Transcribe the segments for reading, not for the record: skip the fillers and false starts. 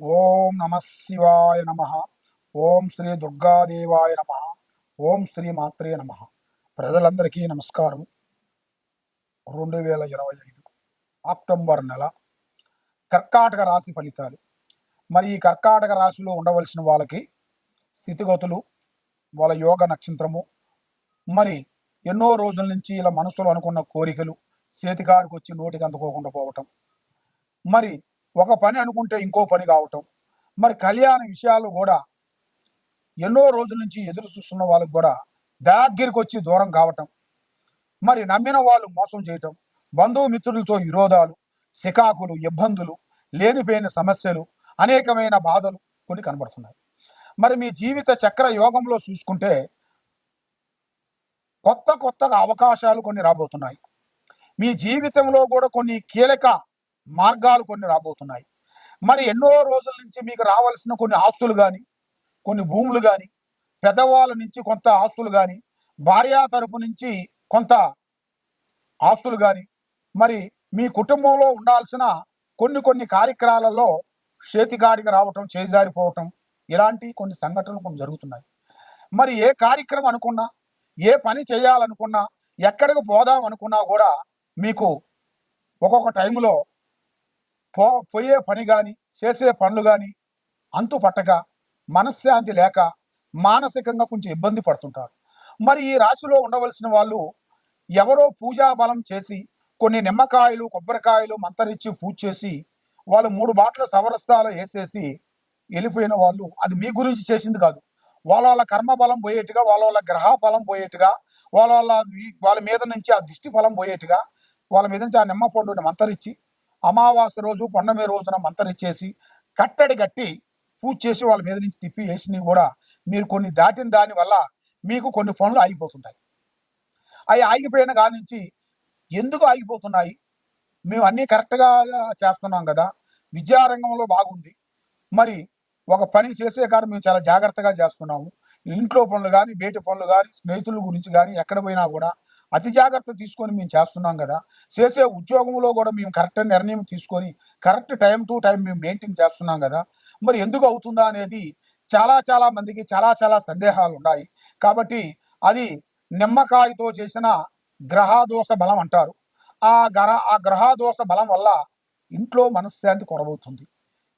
ఓం నమ శివాయ నమ. ఓం శ్రీ దుర్గాదేవాయ నమ. ఓం శ్రీ మాత్రే నమ. ప్రజలందరికీ నమస్కారం. 2025 అక్టోబర్ నెల కర్కాటక రాశి ఫలితాలు. మరి ఈ కర్కాటక రాశిలో ఉండవలసిన వాళ్ళకి స్థితిగతులు, వాళ్ళ యోగ నక్షత్రము, మరి ఎన్నో రోజుల నుంచి ఇలా మనసులో అనుకున్న కోరికలు చేతికాడికి వచ్చి నోటికి అందుకోకుండా పోవటం, మరి ఒక పని అనుకుంటే ఇంకో పని కావటం, మరి కళ్యాణ విషయాలు కూడా ఎన్నో రోజుల నుంచి ఎదురు చూస్తున్న వాళ్ళకు కూడా దగ్గరికి వచ్చి దూరం కావటం, మరి నమ్మిన వాళ్ళు మోసం చేయటం, బంధుమిత్రులతో విరోధాలు, సికాకులు, ఇబ్బందులు, లేనిపోయిన సమస్యలు, అనేకమైన బాధలు కొన్ని కనబడుతున్నాయి. మరి మీ జీవిత చక్ర యోగంలో చూసుకుంటే కొత్తగా అవకాశాలు కొన్ని రాబోతున్నాయి. మీ జీవితంలో కూడా కొన్ని కీలక మార్గాలు కొన్ని రాబోతున్నాయి. మరి ఎన్నో రోజుల నుంచి మీకు రావాల్సిన కొన్ని ఆస్తులు కానీ, కొన్ని భూములు కానీ, పెద్దవాళ్ళ నుంచి కొంత ఆస్తులు కానీ, భార్య తరపు నుంచి కొంత ఆస్తులు కానీ, మరి మీ కుటుంబంలో ఉండాల్సిన కొన్ని కార్యక్రమాలలో చేతికాడికి రావటం, చేజారిపోవటం, ఇలాంటి కొన్ని సంఘటనలు కొన్ని జరుగుతున్నాయి. మరి ఏ కార్యక్రమం అనుకున్నా, ఏ పని చేయాలనుకున్నా, ఎక్కడికి పోదాం అనుకున్నా కూడా మీకు ఒక్కొక్క టైంలో పోయే పని కానీ, చేసే పనులు కానీ అంతు పట్టక, మనశ్శాంతి లేక, మానసికంగా కొంచెం ఇబ్బంది పడుతుంటారు. మరి ఈ రాశిలో ఉండవలసిన వాళ్ళు ఎవరో పూజా బలం చేసి, కొన్ని నిమ్మకాయలు, కొబ్బరికాయలు మంతరిచ్చి పూజ చేసి, వాళ్ళు 3 బాటల సవరస్తాలు వేసేసి వెళ్ళిపోయిన వాళ్ళు, అది మీ గురించి చేసింది కాదు. వాళ్ళ కర్మ బలం పోయేట్టుగా, వాళ్ళ గ్రహ బలం పోయేట్టుగా, వాళ్ళ మీద నుంచి ఆ దిష్టి ఫలం పోయేట్టుగా, వాళ్ళ మీద నుంచి ఆ నిమ్మ పండుని మంతరిచ్చి, అమావాస్య రోజు పొన్నమి రోజున మంతరిచ్చేసి కట్టడి కట్టి పూజ చేసి వాళ్ళ మీద నుంచి తిప్పి వేసినవి కూడా మీరు కొన్ని దాటిన దాని వల్ల మీకు కొన్ని పనులు ఆగిపోతుంటాయి. అవి ఆగిపోయిన కాడి నుంచి ఎందుకు ఆగిపోతున్నాయి? మేము అన్నీ కరెక్ట్గా చేస్తున్నాం కదా, విద్యారంగంలో బాగుంది, మరి ఒక పని చేసే కాడ మేము చాలా జాగ్రత్తగా చేస్తున్నాము, ఇంట్లో పనులు కానీ, బయట పనులు కానీ, స్నేహితుల గురించి కానీ ఎక్కడ పోయినా కూడా అతి జాగ్రత్త తీసుకొని మేము చేస్తున్నాం కదా, చేసే ఉద్యోగంలో కూడా మేము కరెక్ట్ నిర్ణయం తీసుకొని కరెక్ట్ టైం టు టైం మేము మెయింటైన్ చేస్తున్నాం కదా, మరి ఎందుకు అవుతుందా అనేది చాలా మందికి చాలా సందేహాలు ఉన్నాయి. కాబట్టి అది నిమ్మకాయతో చేసిన గ్రహదోష బలం అంటారు. ఆ గ్రహదోష బలం వల్ల ఇంట్లో మనశ్శాంతి కొరబోతుంది.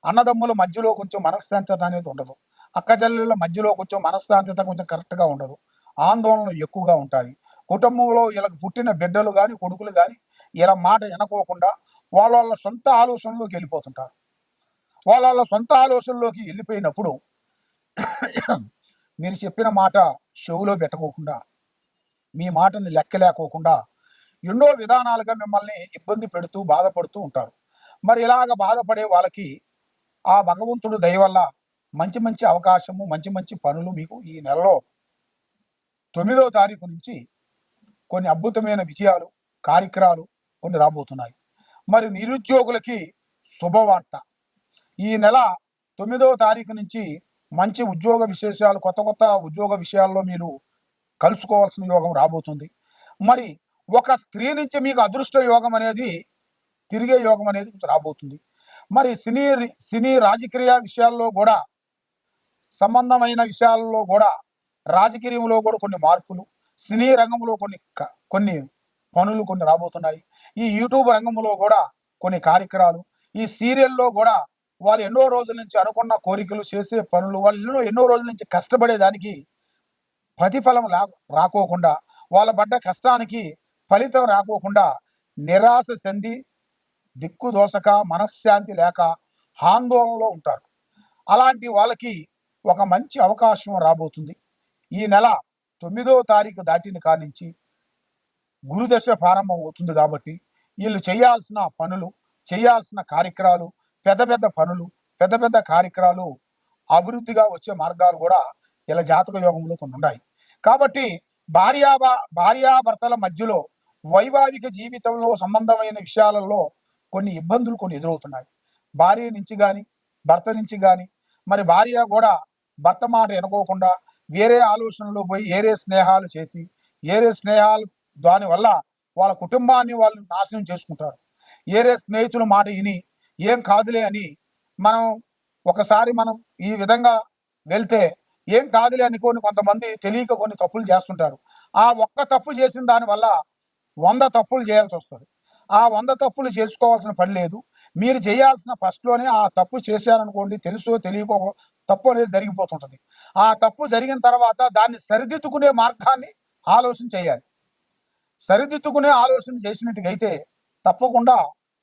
అన్నదమ్ముల మధ్యలో కొంచెం మనశ్శాంతత అనేది ఉండదు. అక్కచెల్లెళ్ళ మధ్యలో కొంచెం మనశ్శాంతత కొంచెం కరెక్ట్గా ఉండదు. ఆందోళనలు ఎక్కువగా ఉంటాయి. కుటుంబంలో ఇలా పుట్టిన బిడ్డలు కానీ, కొడుకులు కానీ ఇలా మాట వినకోకుండా వాళ్ళ సొంత ఆలోచనలోకి వెళ్ళిపోతుంటారు. వాళ్ళ సొంత ఆలోచనలోకి వెళ్ళిపోయినప్పుడు మీరు చెప్పిన మాట చెవులో పెట్టుకోకుండా, మీ మాటని లెక్కలేకోకుండా ఎన్నో విధానాలుగా మిమ్మల్ని ఇబ్బంది పెడుతూ బాధపడుతూ ఉంటారు. మరి ఇలాగ బాధపడే వాళ్ళకి ఆ భగవంతుడు దయ వల్ల మంచి అవకాశము, మంచి పనులు మీకు ఈ నెలలో 9వ తారీఖు నుంచి కొన్ని అద్భుతమైన విజయాలు, కార్యక్రమాలు కొన్ని రాబోతున్నాయి. మరి నిరుద్యోగులకి శుభవార్త. ఈ నెల 9వ తారీఖు నుంచి మంచి ఉద్యోగ విశేషాలు, కొత్త ఉద్యోగ విషయాల్లో మీరు కలుసుకోవాల్సిన యోగం రాబోతుంది. మరి ఒక స్త్రీ నుంచి మీకు అదృష్ట యోగం అనేది, తిరిగే యోగం అనేది రాబోతుంది. మరి సినీ రాజకీయ విషయాల్లో కూడా, సంబంధమైన విషయాల్లో కూడా, రాజకీయంలో కూడా కొన్ని మార్పులు, సినీ రంగంలో కొన్ని పనులు కొన్ని రాబోతున్నాయి. ఈ యూట్యూబ్ రంగంలో కూడా కొన్ని కార్యక్రమాలు, ఈ సీరియల్లో కూడా వాళ్ళు ఎన్నో రోజుల నుంచి అనుకున్న కోరికలు, చేసే పనులు, వాళ్ళు ఎన్నో రోజుల నుంచి కష్టపడేదానికి ప్రతిఫలం రాకోకుండా, వాళ్ళ పడ్డ కష్టానికి ఫలితం రాకోకుండా నిరాశ చెంది, దిక్కు దోసక, మనశ్శాంతి లేక ఆందోళనలో ఉంటారు. అలాంటి వాళ్ళకి ఒక మంచి అవకాశం రాబోతుంది. ఈ నెల 9వ తారీఖు దాటిన కాడి నుంచి గురుదశ ప్రారంభం అవుతుంది. కాబట్టి వీళ్ళు చేయాల్సిన పనులు, చేయాల్సిన కార్యక్రమాలు, పెద్ద పనులు, పెద్ద కార్యక్రమాలు, అభివృద్ధిగా వచ్చే మార్గాలు కూడా ఇలా జాతక యోగంలో కొన్ని ఉన్నాయి. కాబట్టి భార్యాభర్తల మధ్యలో వైవాహిక జీవితంలో సంబంధమైన విషయాలలో కొన్ని ఇబ్బందులు కొన్ని ఎదురవుతున్నాయి. భార్య నుంచి కానీ, భర్త నుంచి కానీ, మరి భార్య కూడా భర్త మాట వినుకోకుండా వేరే ఆలోచనలో పోయి వేరే స్నేహాలు చేసి, వేరే స్నేహాలు దానివల్ల వాళ్ళ కుటుంబాన్ని వాళ్ళు నాశనం చేసుకుంటారు. వేరే స్నేహితుల మాట విని ఏం కాదులే అని మనం ఒకసారి మనం ఈ విధంగా వెళ్తే ఏం కాదులే అనుకోని కొంతమంది తెలియక కొన్ని తప్పులు చేస్తుంటారు. ఆ ఒక్క తప్పు చేసిన దానివల్ల 100 తప్పులు చేయాల్సి వస్తుంది. ఆ 100 తప్పులు చేసుకోవాల్సిన పని లేదు. మీరు చేయాల్సిన ఫస్ట్లోనే ఆ తప్పు చేశారనుకోండి, తెలుసో తెలియకో తప్పు అనేది జరిగిపోతుంటది. ఆ తప్పు జరిగిన తర్వాత దాన్ని సరిదిద్దుకునే మార్గాన్ని ఆలోచన చేయాలి. సరిదిద్దుకునే ఆలోచన చేసినట్టుగైతే తప్పకుండా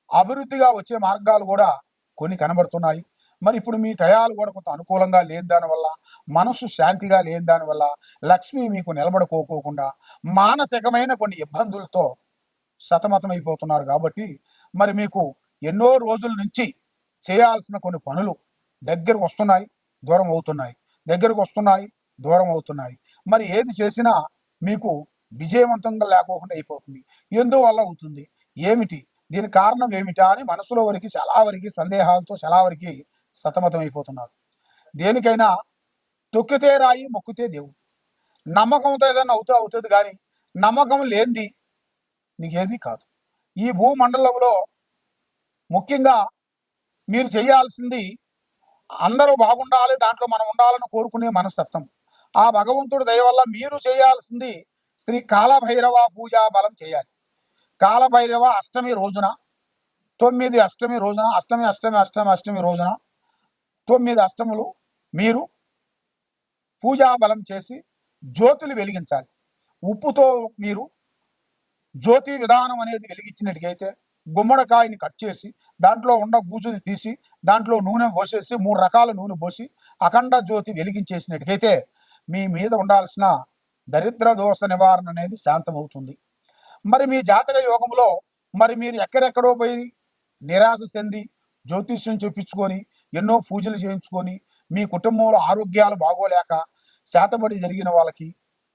అభివృద్ధిగా వచ్చే మార్గాలు కూడా కొన్ని కనబడుతున్నాయి. మరి ఇప్పుడు మీ టయాలు కూడా కొంత అనుకూలంగా లేని దానివల్ల, మనసు శాంతిగా లేని దానివల్ల, లక్ష్మి మీకు నిలబడుకోకుండా మానసికమైన కొన్ని ఇబ్బందులతో సతమతమైపోతున్నారు. కాబట్టి మరి మీకు ఎన్నో రోజుల నుంచి చేయాల్సిన కొన్ని పనులు దగ్గరకు వస్తున్నాయి, దూరం అవుతున్నాయి, దగ్గరకు వస్తున్నాయి, దూరం అవుతున్నాయి. మరి ఏది చేసినా మీకు విజయవంతంగా లేకోకుండా అయిపోతుంది. ఎందువల్ల అవుతుంది, ఏమిటి, దీని కారణం ఏమిటా అని మనసులో వరకు చాలా వరకు సందేహాలతో చాలా వరకు సతమతమైపోతున్నారు. దేనికైనా తొక్కితే రాయి మొక్కితే దేవుడు. నమ్మకంతో ఏదైనా అవుతుంది కానీ నమ్మకం లేనిది నీకేది కాదు. ఈ భూమండలంలో ముఖ్యంగా మీరు చేయాల్సింది అందరూ బాగుండాలి, దాంట్లో మనం ఉండాలని కోరుకునే మనస్తత్వం. ఆ భగవంతుడి దయ వల్ల మీరు చేయాల్సింది శ్రీ కాలభైరవ పూజా బలం చేయాలి. కాలభైరవ అష్టమి రోజున 9 అష్టమి రోజున అష్టమి రోజున 9 అష్టములు మీరు పూజా బలం చేసి జ్యోతులు వెలిగించాలి. ఉప్పుతో మీరు జ్యోతి విధానం అనేది వెలిగించినట్టుగైతే గుమ్మడికాయని కట్ చేసి దాంట్లో ఉన్న బూజుని తీసి దాంట్లో నూనె పోసేసి 3 రకాల నూనె పోసి అఖండ జ్యోతి వెలిగించేసినట్టుగైతే మీ మీద ఉండాల్సిన దరిద్ర దోష నివారణ అనేది శాంతమవుతుంది. మరి మీ జాతక యోగంలో మరి మీరు ఎక్కడెక్కడో పోయి నిరాశ చెంది జ్యోతిష్యం చెప్పించుకొని ఎన్నో పూజలు చేయించుకొని మీ కుటుంబంలో ఆరోగ్యాలు బాగోలేక శాతబడి జరిగిన వాళ్ళకి,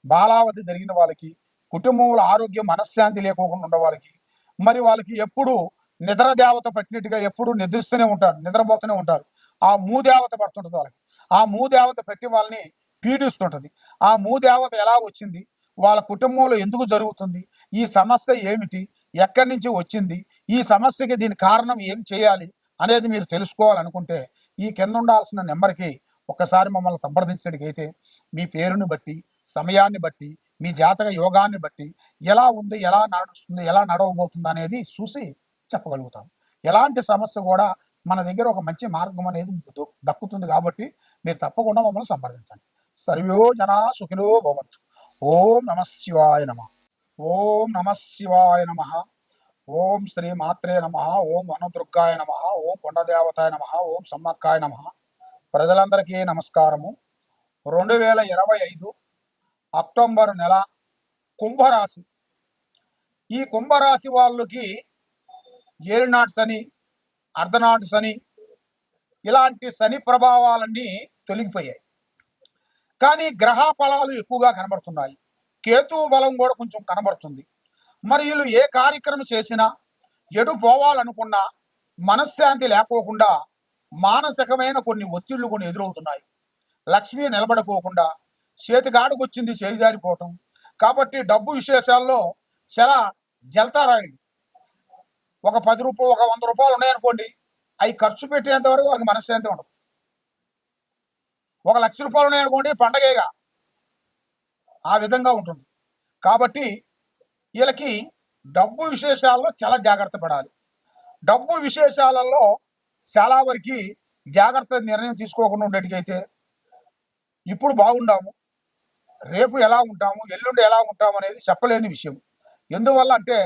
బాలావతి జరిగిన వాళ్ళకి, కుటుంబంలో ఆరోగ్యం మనశ్శాంతి లేకోకుండా ఉన్న వాళ్ళకి, మరి వాళ్ళకి ఎప్పుడు నిద్ర దేవత పట్టినట్టుగా ఎప్పుడు నిద్రిస్తూనే ఉంటారు, నిద్రపోతూనే ఉంటారు. ఆ మూదేవత పడుతుంటుంది వాళ్ళకి. ఆ మూదేవత పెట్టి వాళ్ళని పీడిస్తుంటది. ఆ మూదేవత ఎలా వచ్చింది, వాళ్ళ కుటుంబంలో ఎందుకు జరుగుతుంది, ఈ సమస్య ఏమిటి, ఎక్కడి నుంచి వచ్చింది, ఈ సమస్యకి దీని కారణం ఏం చేయాలి అనేది మీరు తెలుసుకోవాలనుకుంటే ఈ కింద ఉండాల్సిన నెంబర్కి ఒక్కసారి మమ్మల్ని సంప్రదించినట్టుగైతే మీ పేరుని బట్టి, సమయాన్ని బట్టి, మీ జాతక యోగాన్ని బట్టి ఎలా ఉంది, ఎలా నడుస్తుంది, ఎలా నడవబోతుంది అనేది చూసి చెప్పగలుగుతాం. ఎలాంటి సమస్య కూడా మన దగ్గర ఒక మంచి మార్గం అనేది మీకు దక్కుతుంది. కాబట్టి మీరు తప్పకుండా మమ్మల్ని సంప్రదించండి. సర్వో జనా సుఖినో భవంతు. ఓం నమ శివాయ నమ. ఓం నమ శివాయ నమ. ఓం శ్రీ మాత్రే నమ. ఓం వనదుర్గాయ నమ. ఓం కొండదేవతాయ నమ. ఓం సమ్మక్కాయ నమ. ప్రజలందరికీ నమస్కారము. 2025 అక్టోబర్ నెల కుంభరాశి. ఈ కుంభరాశి వాళ్ళకి ఏలినాటి శని, అర్ధనాటి శని ఇలాంటి శని ప్రభావాలన్నీ తొలగిపోయాయి. కానీ గ్రహ ఫలాలు ఎక్కువగా కనబడుతున్నాయి. కేతు బలం కూడా కొంచెం కనబడుతుంది. మరి వీళ్ళు ఏ కార్యక్రమం చేసినా, ఎటు పోవాలనుకున్నా మనశ్శాంతి లేకోకుండా మానసికమైన కొన్ని ఒత్తిళ్లు కొన్ని ఎదురవుతున్నాయి. లక్ష్మి నిలబడుకోకుండా చేతికాడుకు వచ్చింది చేజారిపోవటం. కాబట్టి డబ్బు విశేషాల్లో చాలా జలతారాయుడు. ఒక 10 రూపాయలు, ఒక 100 రూపాయలు ఉన్నాయనుకోండి, అవి ఖర్చు పెట్టేంత వరకు వాళ్ళకి మనశ్శాంతి ఉండదు. 1 లక్ష రూపాయలు ఉన్నాయనుకోండి, పండగేగా. ఆ విధంగా ఉంటుంది. కాబట్టి వీళ్ళకి డబ్బు విశేషాల్లో చాలా జాగ్రత్త పడాలి. డబ్బు విశేషాలలో చాలా వరకు జాగ్రత్త నిర్ణయం తీసుకోకుండా ఉండేటికైతే ఇప్పుడు బాగుండాము, రేపు ఎలా ఉంటాము, ఎల్లుండి ఎలా ఉంటాము అనేది చెప్పలేని విషయం. ఎందువల్ల అంటే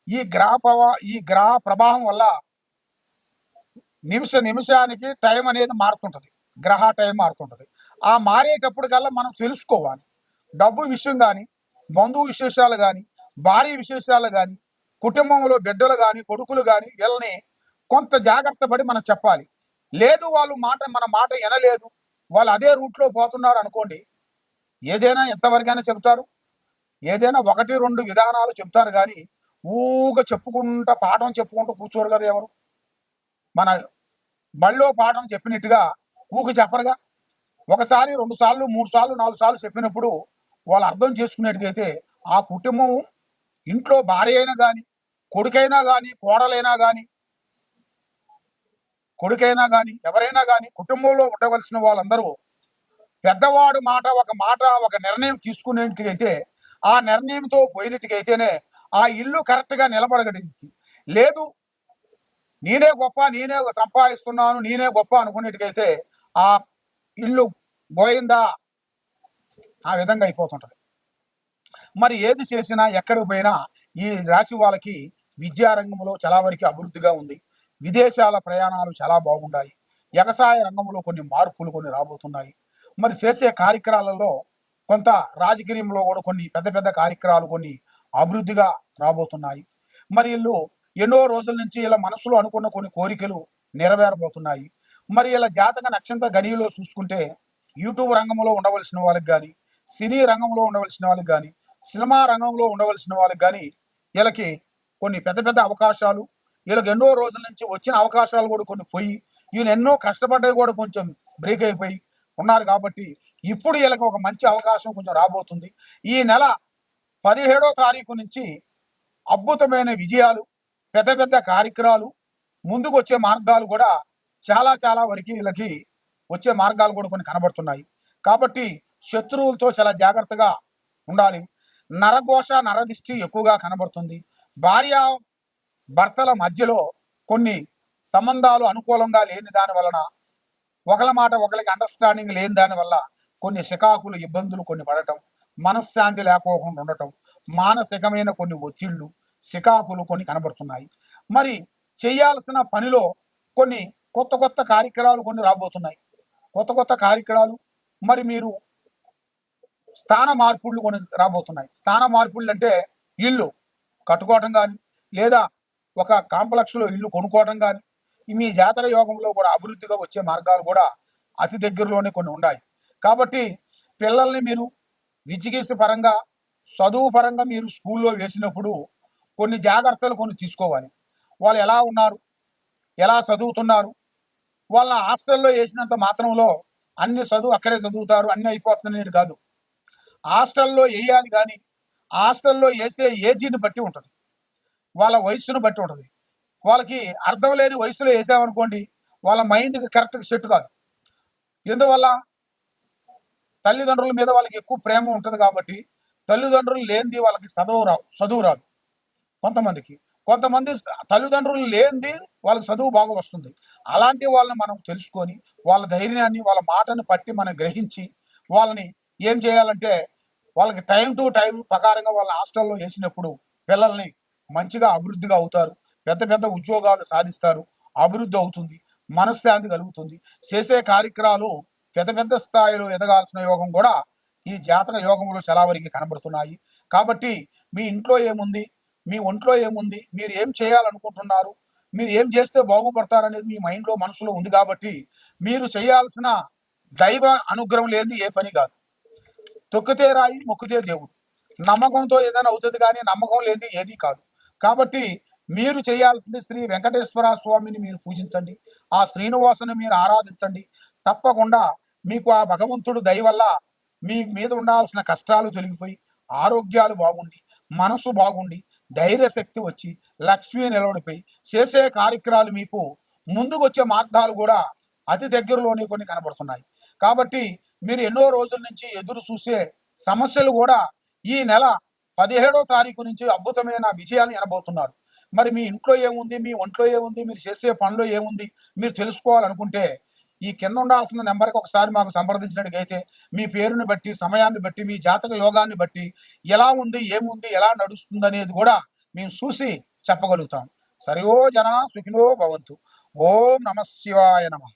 ఈ గ్రహ ప్రభావం వల్ల నిమిషానికి టైం అనేది మారుతుంటది. గ్రహ టైం మారుతుంటది. ఆ మారేటప్పుడు కల్లా మనం తెలుసుకోవాలి. డబ్బు విషయం కానీ, బంధువు విశేషాలు కానీ, భార్య విశేషాలు కానీ, కుటుంబంలో బిడ్డలు కానీ, కొడుకులు కానీ వీళ్ళని కొంత జాగ్రత్త పడి మనం చెప్పాలి. లేదు వాళ్ళు మన మాట వినలేదు, వాళ్ళు అదే రూట్లో పోతున్నారు అనుకోండి, ఏదైనా ఎంతవరకైనా చెప్తారు. ఏదైనా 1-2 విధానాలు చెప్తారు కానీ ఊగా పాఠం చెప్పుకుంటూ కూర్చోరు కదా ఎవరు. మన బళ్ళో పాఠం చెప్పినట్టుగా ఊక చెప్పరుగా. 1 సారి 2 సార్లు 3 సార్లు 4 సార్లు చెప్పినప్పుడు వాళ్ళు అర్థం చేసుకునేట్టుగైతే ఆ కుటుంబం, ఇంట్లో భార్య అయినా కానీ, కొడుకైనా కానీ, కోడలైనా కానీ కొడుకైనా కానీ ఎవరైనా కానీ కుటుంబంలో ఉండవలసిన వాళ్ళందరూ పెద్దవాడు మాట ఒక నిర్ణయం తీసుకునేట్టుగైతే ఆ నిర్ణయంతో పోయినట్టుగైతేనే ఆ ఇల్లు కరెక్ట్గా నిలబడగలిగింది. లేదు నేనే గొప్ప, నేనే సంపాదిస్తున్నాను, నేనే గొప్ప అనుకునేట్టుగైతే ఆ ఇల్లు పోయిందా ఆ విధంగా అయిపోతుంటది. మరి ఏది చేసినా ఎక్కడికి పోయినా ఈ రాశి వాళ్ళకి విద్యారంగంలో చాలా వరకు అభివృద్ధిగా ఉంది. విదేశాల ప్రయాణాలు చాలా బాగుంటాయి. వ్యవసాయ రంగంలో కొన్ని మార్పులు కొన్ని రాబోతున్నాయి. మరి చేసే కార్యక్రమాలలో కొంత రాజకీయంలో కూడా కొన్ని పెద్ద పెద్ద కార్యక్రమాలు కొన్ని అభివృద్ధిగా రాబోతున్నాయి. మరి వీళ్ళు ఎన్నో రోజుల నుంచి ఇలా మనసులో అనుకున్న కొన్ని కోరికలు నెరవేరబోతున్నాయి. మరి ఇలా జాతక నక్షత్ర గణిలో చూసుకుంటే యూట్యూబ్ రంగంలో ఉండవలసిన వాళ్ళకి కానీ, సినీ రంగంలో ఉండవలసిన వాళ్ళకి కానీ, సినిమా రంగంలో ఉండవలసిన వాళ్ళకి కానీ వీళ్ళకి కొన్ని పెద్ద పెద్ద అవకాశాలు, వీళ్ళకి ఎన్నో రోజుల నుంచి వచ్చిన అవకాశాలు కూడా కొన్ని పోయి వీళ్ళు ఎన్నో కష్టపడ్డవి కూడా కొంచెం బ్రేక్ అయిపోయి ఉన్నారు. కాబట్టి ఇప్పుడు వీళ్ళకి ఒక మంచి అవకాశం కొంచెం రాబోతుంది. ఈ నెల 17వ తారీఖు నుంచి అద్భుతమైన విజయాలు, పెద్ద పెద్ద కార్యక్రమాలు, ముందుకు వచ్చే మార్గాలు కూడా చాలా చాలా వరకు వీళ్ళకి వచ్చే మార్గాలు కూడా కొన్ని కనబడుతున్నాయి. కాబట్టి శత్రువులతో చాలా జాగ్రత్తగా ఉండాలి. నరఘోష నరదిష్టి ఎక్కువగా కనబడుతుంది. భార్య భర్తల మధ్యలో కొన్ని సంబంధాలు అనుకూలంగా లేని దాని వలన, ఒకళ్ళ మాట ఒకరికి అండర్స్టాండింగ్ లేని దాని వల్ల కొన్ని చికాకులు ఇబ్బందులు కొన్ని పడటం, మనశ్శాంతి లేకోకుండా ఉండటం, మానసికమైన కొన్ని ఒత్తిళ్లు చికాకులు కొన్ని కనబడుతున్నాయి. మరి చేయాల్సిన పనిలో కొన్ని కొత్త కొత్త కార్యక్రమాలు కొన్ని రాబోతున్నాయి. కొత్త కొత్త కార్యక్రమాలు మరి మీరు స్థాన మార్పుళ్ళు కొన్ని రాబోతున్నాయి. స్థాన మార్పుళ్ళు అంటే ఇల్లు కట్టుకోవటం కానీ, లేదా ఒక కాంప్లెక్స్లో ఇల్లు కొనుక్కోవటం కానీ, మీ జాతక యోగంలో కూడా అభివృద్ధిగా వచ్చే మార్గాలు కూడా అతి దగ్గరలోనే కొన్ని ఉన్నాయి. కాబట్టి పిల్లల్ని మీరు విద్యగీస పరంగా, చదువు పరంగా మీరు స్కూల్లో వేసినప్పుడు కొన్ని జాగ్రత్తలు కొన్ని తీసుకోవాలి. వాళ్ళు ఎలా ఉన్నారు, ఎలా చదువుతున్నారు, వాళ్ళ హాస్టల్లో వేసినంత మాత్రంలో అన్ని చదువు అక్కడే చదువుతారు, అన్నీ అయిపోతుందనేది కాదు. హాస్టల్లో వేయాలి, కానీ హాస్టల్లో వేసే ఏజీని బట్టి ఉంటుంది, వాళ్ళ వయస్సును బట్టి ఉంటుంది. వాళ్ళకి అర్థం లేని వయసులో వేసామనుకోండి, వాళ్ళ మైండ్కి కరెక్ట్గా సెట్ కాదు. ఎందువల్ల తల్లిదండ్రుల మీద వాళ్ళకి ఎక్కువ ప్రేమ ఉంటుంది. కాబట్టి తల్లిదండ్రులు లేనిది వాళ్ళకి చదువు రాదు. కొంతమంది తల్లిదండ్రులు లేనిది వాళ్ళకి చదువు బాగా వస్తుంది. అలాంటి వాళ్ళని మనం తెలుసుకొని వాళ్ళ ధైర్యాన్ని, వాళ్ళ మాటను పట్టి మనం గ్రహించి వాళ్ళని ఏం చేయాలంటే వాళ్ళకి టైం టు టైం ప్రకారంగా వాళ్ళ హాస్టల్లో వేసినప్పుడు పిల్లల్ని మంచిగా అభివృద్ధిగా అవుతారు. పెద్ద పెద్ద ఉద్యోగాలు సాధిస్తారు, అభివృద్ధి అవుతుంది, మనశ్శాంతి కలుగుతుంది. చేసే కార్యక్రమాలు పెద్ద పెద్ద స్థాయిలో ఎదగాల్సిన యోగం కూడా ఈ జాతక యోగంలో చాలా వరకు కనబడుతున్నాయి. కాబట్టి మీ ఇంట్లో ఏముంది, మీ ఒంట్లో ఏముంది, మీరు ఏం చేయాలనుకుంటున్నారు, మీరు ఏం చేస్తే బాగుపడతారనేది మీ మైండ్లో మనసులో ఉంది. కాబట్టి మీరు చేయాల్సిన దైవ అనుగ్రహం లేనిది ఏ పని కాదు. తొక్కితే రాయి మొక్కితే దేవుడు. నమ్మకంతో ఏదైనా అవుతుంది, కానీ నమ్మకం లేనిది ఏది కాదు. కాబట్టి మీరు చేయాల్సింది శ్రీ వెంకటేశ్వర స్వామిని మీరు పూజించండి, ఆ శ్రీనివాసుని మీరు ఆరాధించండి. తప్పకుండా మీకు ఆ భగవంతుడు దయ వల్ల మీ మీద ఉండాల్సిన కష్టాలు తొలగిపోయి, ఆరోగ్యాలు బాగుండి, మనసు బాగుండి, ధైర్యశక్తి వచ్చి, లక్ష్మి నిలబడిపోయి చేసే కార్యక్రమాలు మీకు ముందుకు వచ్చే మార్గాలు కూడా అతి దగ్గరలోనే కొన్ని కనబడుతున్నాయి. కాబట్టి మీరు ఎన్నో రోజుల నుంచి ఎదురు చూసే సమస్యలు కూడా ఈ నెల 17వ తారీఖు నుంచి అద్భుతమైన విజయాన్ని ఎనబోతున్నారు. మరి మీ ఇంట్లో ఏముంది, మీ ఒంట్లో ఏముంది, మీరు చేసే పనిలో ఏముంది మీరు తెలుసుకోవాలనుకుంటే ఈ కింద ఉండాల్సిన నెంబర్కి ఒకసారి మాకు సంప్రదించినట్టుగైతే మీ పేరుని బట్టి, సమయాన్ని బట్టి, మీ జాతక యోగాన్ని బట్టి ఎలా ఉంది, ఏముంది, ఎలా నడుస్తుంది అనేది కూడా మేము చూసి చెప్పగలుగుతాం. సర్వో జన సుఖినో భవంతు. ఓం నమ శివాయ నమః.